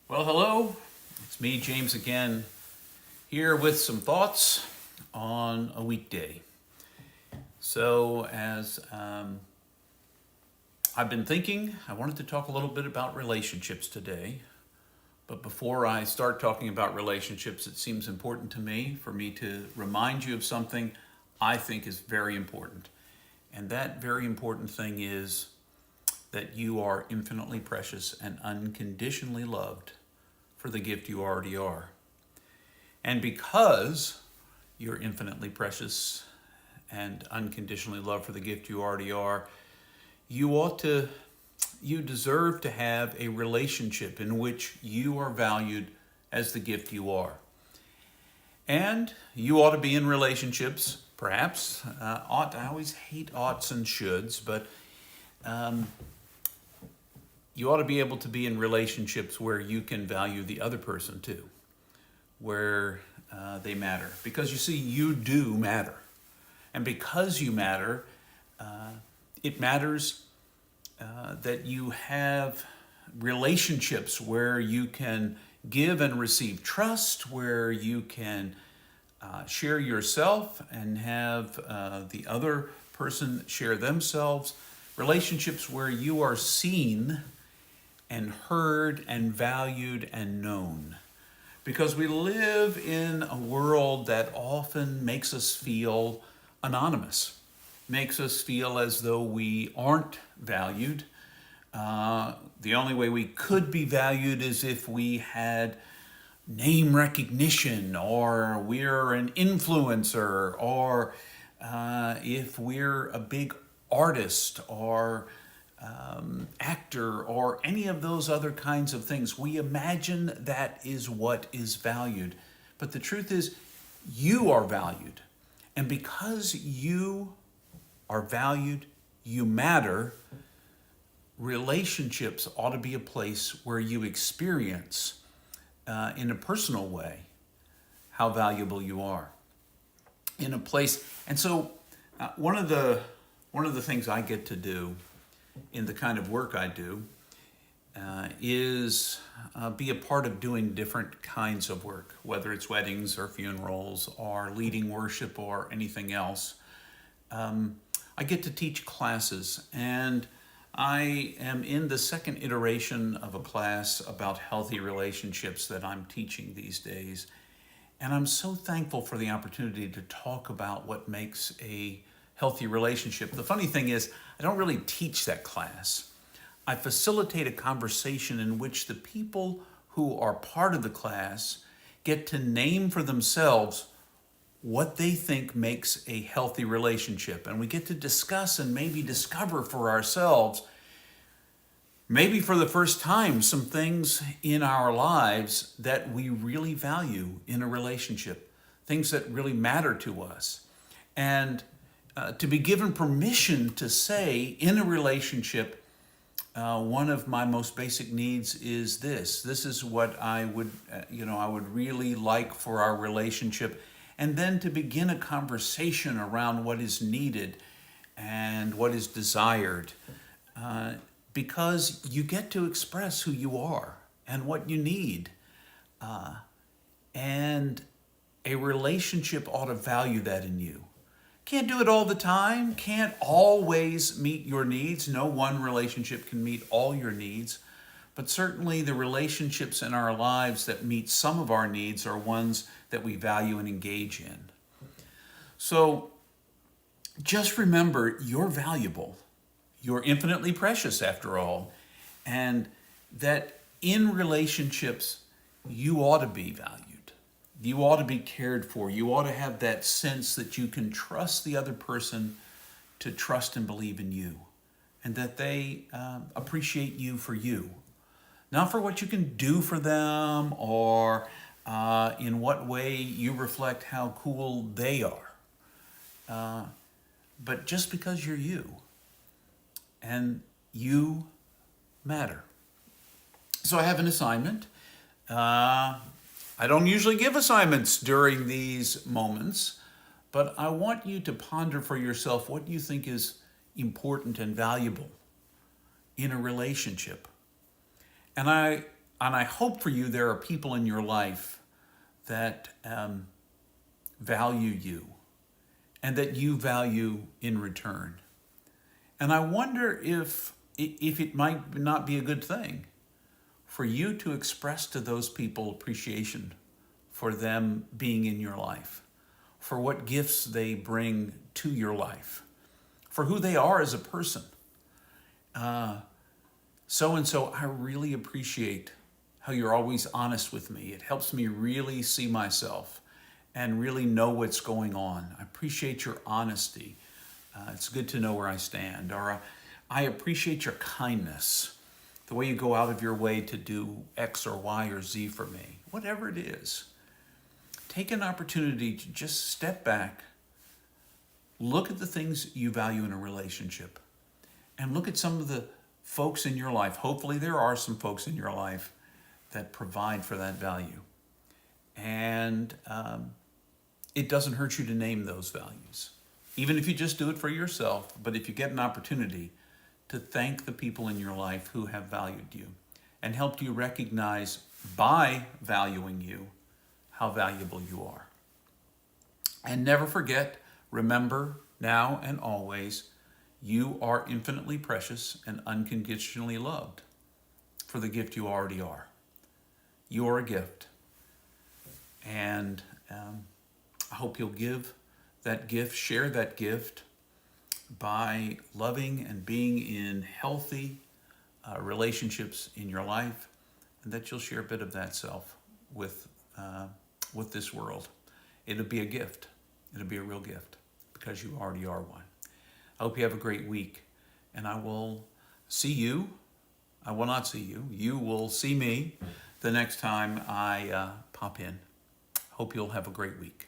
Well, hello. It's me, James, again, here with some thoughts on a weekday. So, as I've been thinking, I wanted to talk a little bit about relationships today. But before I start talking about relationships, it seems important to me for me to remind you of something I think is very important. And that very important thing is that you are infinitely precious and unconditionally loved for the gift you already are. And because you're infinitely precious and unconditionally loved for the gift you already are, you deserve to have a relationship in which you are valued as the gift you are. And you ought to be in relationships, perhaps. I always hate oughts and shoulds, but you ought to be able to be in relationships where you can value the other person too, where they matter. Because you see, you do matter. And because you matter, it matters that you have relationships where you can give and receive trust, where you can share yourself and have the other person share themselves. Relationships where you are seen and heard and valued and known. Because we live in a world that often makes us feel anonymous, makes us feel as though we aren't valued. The only way we could be valued is if we had name recognition, or we're an influencer, or if we're a big artist or actor or any of those other kinds of things. We imagine that is what is valued. But the truth is, you are valued. And because you are valued, you matter, relationships ought to be a place where you experience in a personal way how valuable you are. In a place, and so one of the things I get to do in the kind of work I do is be a part of doing different kinds of work, whether it's weddings or funerals or leading worship or anything else. I get to teach classes, and I am in the second iteration of a class about healthy relationships that I'm teaching these days. And I'm so thankful for the opportunity to talk about what makes a healthy relationship. The funny thing is, I don't really teach that class. I facilitate a conversation in which the people who are part of the class get to name for themselves what they think makes a healthy relationship. And we get to discuss and maybe discover for ourselves, maybe for the first time, some things in our lives that we really value in a relationship, things that really matter to us. And to be given permission to say in a relationship, one of my most basic needs is this. This is what I would really like for our relationship. And then to begin a conversation around what is needed and what is desired. Because you get to express who you are and what you need. And a relationship ought to value that in you. Can't do it all the time, can't always meet your needs. No one relationship can meet all your needs, but certainly the relationships in our lives that meet some of our needs are ones that we value and engage in. So just remember, you're valuable. You're infinitely precious after all, and that in relationships, you ought to be valued. You ought to be cared for. You ought to have that sense that you can trust the other person to trust and believe in you, and that they appreciate you for you. Not for what you can do for them or in what way you reflect how cool they are, but just because you're you, and you matter. So I have an assignment. I don't usually give assignments during these moments, but I want you to ponder for yourself what you think is important and valuable in a relationship. And I And I hope for you there are people in your life that value you and that you value in return. And I wonder if it might not be a good thing for you to express to those people appreciation for them being in your life, for what gifts they bring to your life, for who they are as a person. So and so, I really appreciate how you're always honest with me. It helps me really see myself and really know what's going on. I appreciate your honesty. It's good to know where I stand. Or I appreciate your kindness, the way you go out of your way to do X or Y or Z for me. Whatever it is, take an opportunity to just step back, look at the things you value in a relationship, and look at some of the folks in your life. Hopefully there are some folks in your life that provide for that value. And it doesn't hurt you to name those values, even if you just do it for yourself. But if you get an opportunity to thank the people in your life who have valued you and helped you recognize by valuing you how valuable you are. And never forget, remember now and always, you are infinitely precious and unconditionally loved for the gift you already are. You are a gift. And I hope you'll give that gift, share that gift by loving and being in healthy relationships in your life, and that you'll share a bit of that self with this world. It'll be a gift. It'll be a real gift because you already are one. I hope you have a great week, and I will see you. I will not see you. You will see me the next time I pop in. Hope you'll have a great week.